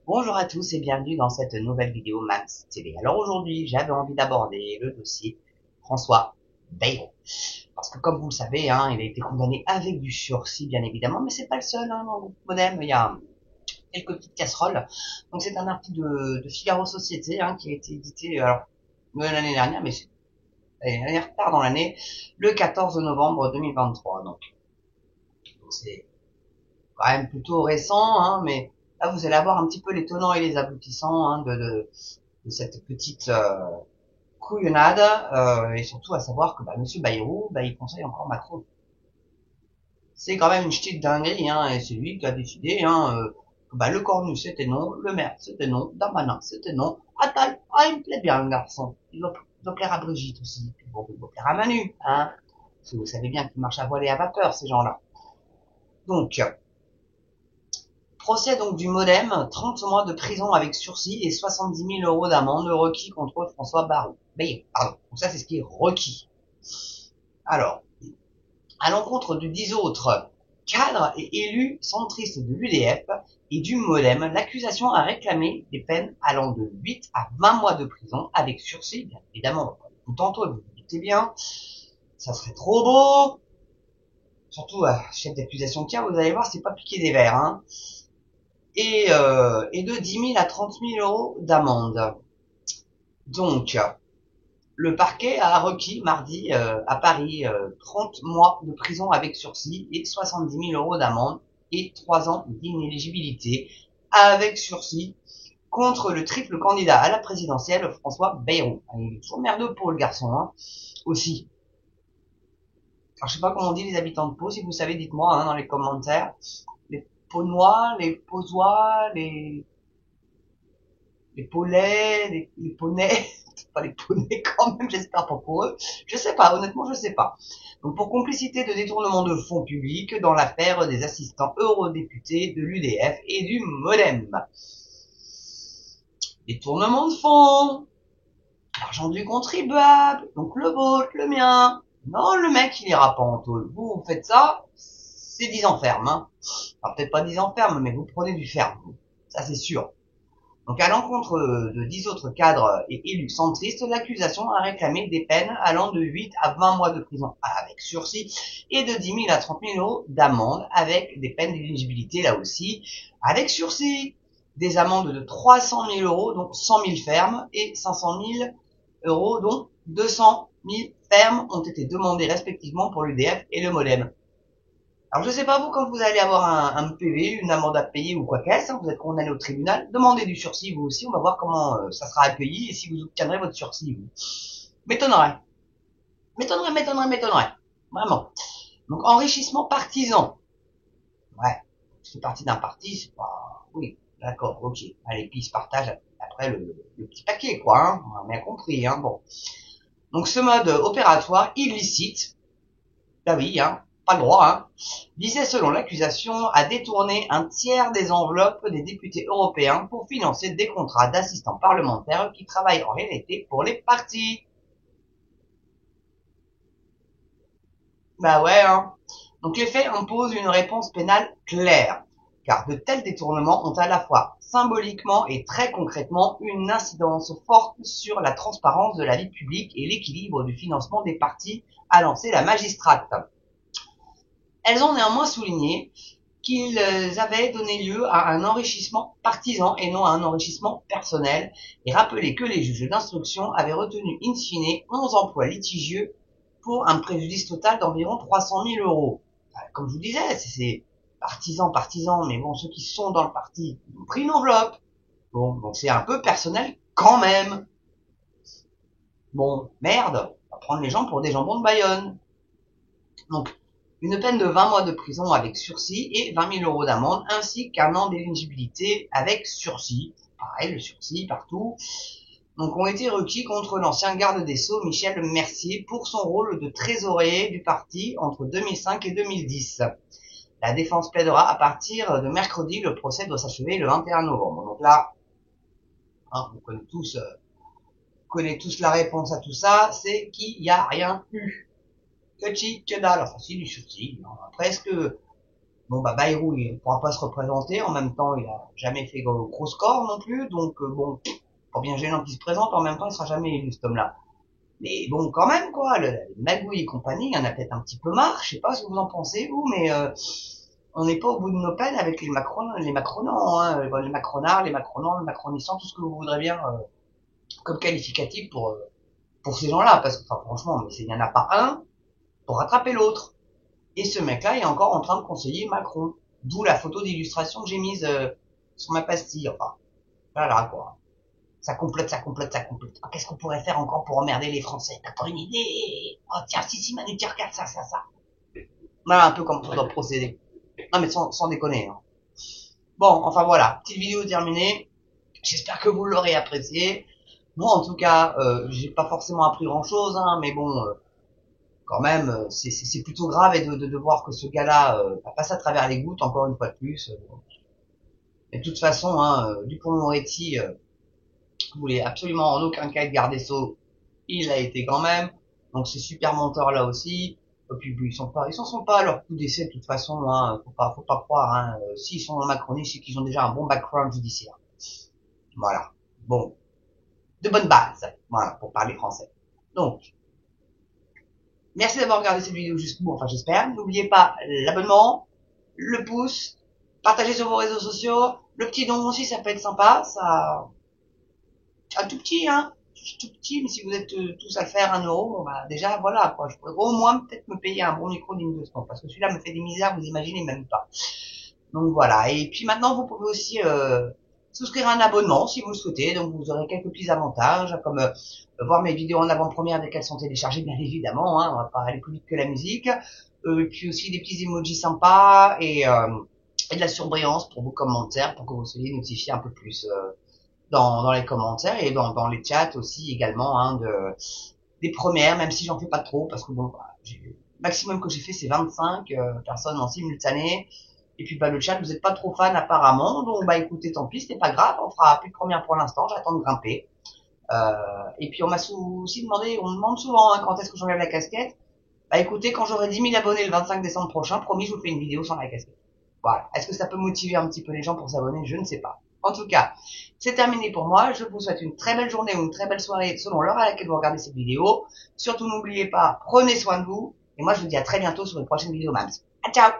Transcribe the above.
Bonjour à tous et bienvenue dans cette nouvelle vidéo Max TV. Alors aujourd'hui, j'avais envie d'aborder le dossier François Bayrou. Parce que comme vous le savez, hein, il a été condamné avec du sursis, bien évidemment, mais c'est pas le seul, hein, dans le modem, il y a quelques petites casseroles. Donc c'est un article de Figaro Société, hein, qui a été édité, alors, l'année dernière, mais c'est l'année retard dans l'année, le 14 novembre 2023. Donc c'est quand même plutôt récent, hein, mais là vous allez avoir un petit peu les tenants et les aboutissants, hein, de cette petite couillonnade, et surtout à savoir que Monsieur Bayrou, il conseille encore Macron. C'est quand même une petite dinguerie, hein, et c'est lui qui a décidé, hein, que le Cornu c'était non, le maire c'était non, Darmanin c'était non, Attal, il me plaît bien le garçon, il va plaire à Brigitte aussi, puis bon, il va plaire à Manu, hein, parce que vous savez bien qu'ils marchent à voile et à vapeur ces gens-là. Donc, procès donc du Modem, 30 mois de prison avec sursis et 70 000 euros d'amende requis contre François Bayrou. Pardon. Donc ça, c'est ce qui est requis. Alors, à l'encontre de 10 autres cadres et élus centristes de l'UDF et du Modem, l'accusation a réclamé des peines allant de 8 à 20 mois de prison avec sursis, bien évidemment. Tantôt, vous vous doutez bien, ça serait trop beau. Surtout, chef d'accusation qu'il y a, vous allez voir, c'est pas piquer des verres, hein. Et de 10 000 à 30 000 euros d'amende. Donc, le parquet a requis mardi à Paris 30 mois de prison avec sursis et 70 000 euros d'amende et 3 ans d'inéligibilité avec sursis contre le triple candidat à la présidentielle François Bayrou. Il est toujours merdeux pour le garçon, hein, aussi. Alors, je sais pas comment on dit les habitants de Pau, si vous savez, dites-moi, hein, dans les commentaires. Les Paunois, les Pausois, les Polais, les Poneys, pas les Poneys quand même, j'espère pas pour eux. Je sais pas, honnêtement, je sais pas. Donc pour complicité de détournement de fonds publics dans l'affaire des assistants eurodéputés de l'UDF et du Modem. Détournement de fonds, l'argent du contribuable, donc le vôtre, le mien. Non, le mec, il ira pas en taule. Vous faites ça, c'est 10 ans ferme, hein. Enfin, peut-être pas 10 ans ferme, mais vous prenez du ferme. Ça, c'est sûr. Donc à l'encontre de 10 autres cadres et élus centristes, l'accusation a réclamé des peines allant de 8 à 20 mois de prison avec sursis et de 10 000 à 30 000 euros d'amende avec des peines d'éligibilité là aussi avec sursis. Des amendes de 300 000 euros, donc 100 000 fermes, et 500 000 euros, donc 200 000 fermes, ont été demandées respectivement pour l'UDF et le Modem. Alors je sais pas vous, quand vous allez avoir un PV, une amende à payer ou quoi qu'est-ce, hein, vous êtes condamné au tribunal, demandez du sursis vous aussi, on va voir comment ça sera accueilli et si vous obtiendrez votre sursis vous. M'étonnerait. M'étonnerait. Vraiment. Donc enrichissement partisan. Ouais. C'est parti d'un parti, c'est pas... Oui, d'accord, ok. Allez, puis ils se partagent après le petit paquet, quoi, hein. On a bien compris, hein, bon. Donc ce mode opératoire illicite, bah oui, hein, pas le droit, hein, visait selon l'accusation à détourner un tiers des enveloppes des députés européens pour financer des contrats d'assistants parlementaires qui travaillent en réalité pour les partis. Bah ouais, hein. Donc les faits imposent une réponse pénale claire, car de tels détournements ont à la fois symboliquement et très concrètement une incidence forte sur la transparence de la vie publique et l'équilibre du financement des partis, a lancé la magistrate. Elles ont néanmoins souligné qu'ils avaient donné lieu à un enrichissement partisan et non à un enrichissement personnel, et rappelé que les juges d'instruction avaient retenu in fine 11 emplois litigieux pour un préjudice total d'environ 300 000 euros. Comme je vous disais, c'est partisans, mais bon, ceux qui sont dans le parti ont pris une enveloppe. Bon, donc c'est un peu personnel quand même. Bon, merde, on va prendre les gens pour des jambons de Bayonne. Donc, une peine de 20 mois de prison avec sursis et 20 000 euros d'amende, ainsi qu'un an d'éligibilité avec sursis. Pareil, le sursis partout. Donc, ont été requis contre l'ancien garde des Sceaux, Michel Mercier, pour son rôle de trésorier du parti entre 2005 et 2010. La défense plaidera à partir de mercredi. Le procès doit s'achever le 21 novembre. Donc là, hein, vous connaissez tous la réponse à tout ça, c'est qu'il n'y a rien eu. Que chi, que dalle, enfin si, du sursis. Presque Bon, bah, Bayrou, il pourra pas se représenter. En même temps, il a jamais fait gros score non plus. Donc, bon, pour bien gênant qu'il se présente, en même temps, il sera jamais élu, cet homme-là. Mais bon, quand même, quoi, le Magouille et compagnie, il y en a peut-être un petit peu marre. Je sais pas ce que vous en pensez, vous, mais on n'est pas au bout de nos peines avec les Macronants, hein, les Macronards, les Macronants, le Macronissants, tout ce que vous voudrez bien comme qualificatif pour ces gens-là. Parce que, enfin, franchement, mais il n'y en a pas un pour rattraper l'autre. Et ce mec-là est encore en train de conseiller Macron. D'où la photo d'illustration que j'ai mise sur ma pastille. Enfin, voilà, quoi. Ça complète, ça complète, ça complète. Oh, qu'est-ce qu'on pourrait faire encore pour emmerder les Français? T'as pas une idée? Oh tiens, si, Manu, tiens, regarde ça, ça, ça. Voilà un peu comme on doit procéder. Non mais sans déconner. Hein. Bon, enfin voilà, petite vidéo terminée. J'espère que vous l'aurez apprécié. Moi, en tout cas, j'ai pas forcément appris grand-chose, hein, mais bon, quand même, c'est plutôt grave et de voir que ce gars-là passe à travers les gouttes, encore une fois de plus. Et de toute façon, hein, Dupond-Moretti voulait absolument en aucun cas être garde des Sceaux. Il l'a été quand même. Donc ces super monteurs là aussi. Et puis ils s'en sont pas à leur coup d'essai de toute façon. Hein, faut pas croire. Hein. S'ils sont en Macronie, c'est qu'ils ont déjà un bon background judiciaire. Voilà. Bon, de bonnes bases. Voilà, pour parler français. Donc, merci d'avoir regardé cette vidéo jusqu'au bout. Enfin, j'espère. N'oubliez pas l'abonnement, le pouce, partagez sur vos réseaux sociaux. Le petit don aussi, ça peut être sympa. Ça, un tout petit, hein. Tout petit, mais si vous êtes tous à faire 1 euro, bon bah déjà voilà quoi, je pourrais au moins peut-être me payer un bon micro digne de ce nom, parce que celui-là me fait des misères, vous imaginez même pas. Donc voilà, et puis maintenant vous pouvez aussi souscrire à un abonnement si vous le souhaitez, donc vous aurez quelques petits avantages, comme voir mes vidéos en avant-première dès qu'elles sont téléchargées, bien évidemment, hein, on va pas aller plus vite que la musique, et puis aussi des petits emojis sympas et de la surbrillance pour vos commentaires, pour que vous soyez notifiés un peu plus dans les commentaires et dans les chats aussi également hein, des premières, même si j'en fais pas trop, parce que bon, bah, le maximum que j'ai fait c'est 25 personnes en simultané. Et puis bah le chat, vous êtes pas trop fan apparemment, donc bah écoutez, tant pis, c'est pas grave, on fera plus de première pour l'instant, j'attends de grimper. Et puis on m'a aussi demandé, on me demande souvent hein, quand est-ce que j'enlève la casquette. Bah écoutez, quand j'aurai 10 000 abonnés le 25 décembre prochain, promis, je vous fais une vidéo sans la casquette. Voilà. Est-ce que ça peut motiver un petit peu les gens pour s'abonner? Je ne sais pas. En tout cas, c'est terminé pour moi. Je vous souhaite une très belle journée ou une très belle soirée selon l'heure à laquelle vous regardez cette vidéo. Surtout, n'oubliez pas, prenez soin de vous. Et moi, je vous dis à très bientôt sur une prochaine vidéo, Mams. À ciao!